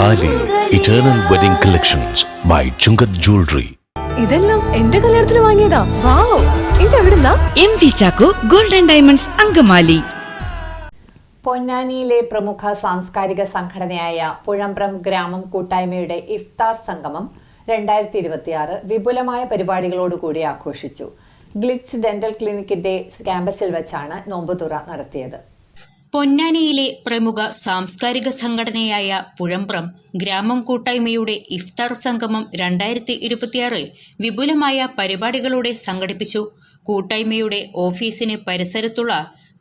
താലി eternal wedding collections by Chungath jewellery. ഇതെല്ലാം എന്റെ കല്യാണത്തിന് വാങ്ങിയതാ. വാവ്, ഇതെവിടുന്നാ? M V Chacko golden diamonds Angamaly. പൊന്നാനിയിലെ പ്രമുഖ സാംസ്കാരിക സംഘടനയായ പുഴമ്പ്രം ഗ്രാമം കൂട്ടായ്മയുടെ ഇഫ്താർ സംഗമം 2026 വിപുലമായ പരിപാടികളോടുകൂടി ആഘോഷിച്ചു. ഗ്ലിറ്റ്സ് ഡെന്റൽ ക്ലിനിക്കിന്റെ ക്യാമ്പസിൽ വെച്ചാണ് നോമ്പുതുറ നടത്തിയത്. പൊന്നാനിയിലെ പ്രമുഖ സാംസ്കാരിക സംഘടനയായ പുഴമ്പ്രം ഗ്രാമം കൂട്ടായ്മയുടെ ഇഫ്താർ സംഗമം 2026 വിപുലമായ പരിപാടികളോടെ സംഘടിപ്പിച്ചു. കൂട്ടായ്മയുടെ ഓഫീസിന് പരിസരത്തുള്ള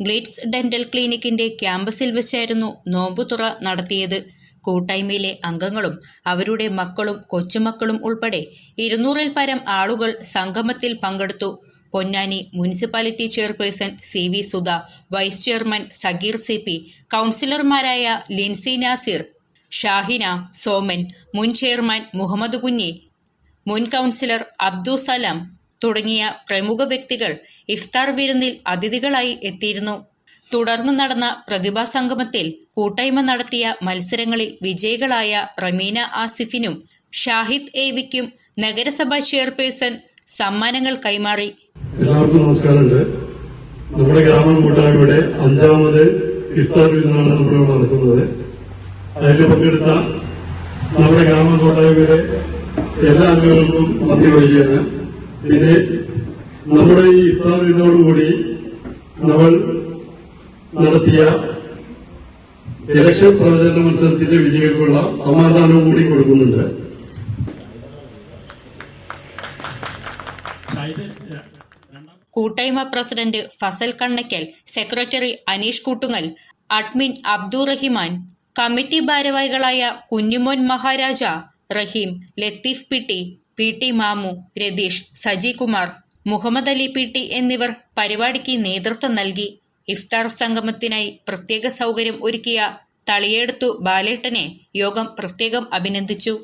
ഗ്ലിറ്റ്സ് ഡെന്റൽ ക്ലിനിക്കിന്റെ ക്യാമ്പസിൽ വെച്ചായിരുന്നു നോമ്പുതുറ നടത്തിയത്. കൂട്ടായ്മയിലെ അംഗങ്ങളും അവരുടെ മക്കളും കൊച്ചുമക്കളും ഉൾപ്പെടെ 200-ൽ പരം ആളുകൾ സംഗമത്തിൽ പങ്കെടുത്തു. Ponnani municipality chairperson CV Sudha, vice chairman Sageer CP, കൗൺസിലർമാരായ ലിൻസി നാസിർ, ഷാഹിന, സോമൻ, മുൻ ചെയർമാൻ മുഹമ്മദ് കുഞ്ഞി, മുൻ കൗൺസിലർ അബ്ദു സലാം തുടങ്ങിയ പ്രമുഖ വ്യക്തികൾ ഇഫ്താർ വിരുന്നിൽ അതിഥികളായി എത്തിയിരുന്നു. തുടർന്ന് നടന്ന പ്രതിഭാ സംഗമത്തിൽ കൂട്ടായ്മ നടത്തിയ മത്സരങ്ങളിൽ വിജയികളായ റമീന ആസിഫിനും ഷാഹിദ് AVയ്ക്കും നഗരസഭാ ചെയർപേഴ്സൺ സമ്മാനങ്ങൾ കൈമാറി. എല്ലാവർക്കും നമസ്കാരമുണ്ട്. നമ്മുടെ ഗ്രാമം കൂട്ടായ്മയുടെ 5ാമത് ഇഫ്താർ വിരുന്നാണ് നമ്മളിവിടെ നടക്കുന്നത്. അതിൽ പങ്കെടുത്ത നമ്മുടെ ഗ്രാമം കൂട്ടായ്മയുടെ എല്ലാ അംഗങ്ങൾക്കും നന്ദി പറയുകയാണ്. പിന്നെ നമ്മുടെ ഈ ഇഫ്താർ വിരുന്നോടുകൂടി നമ്മൾ നടത്തിയ ഇലക്ഷൻ പ്രചരണ മത്സരത്തിന്റെ വിജയികൾക്കുള്ള സമാധാനവും കൂടി കൊടുക്കുന്നുണ്ട്. കൂട്ടായ്മ president Fazal Kannaykkal, secretary Aneesh Koottungal, admin Abdurahiman, committee ഭാരവാഹികളായ കുഞ്ഞുമോൻ മഹാരാജ, റഹീം, ലത്തീഫ് PT മാമു, രതീഷ്, സജി കുമാർ, മുഹമ്മദ് അലി PT എന്നിവർ പരിപാടിക്ക് നേതൃത്വം നൽകി. ഇഫ്താർ സംഗമത്തിനായി പ്രത്യേക സൗകര്യം ഒരുക്കിയ തളിയേടത്തു ബാലേട്ടനെ യോഗം പ്രത്യേകം അഭിനന്ദിച്ചു.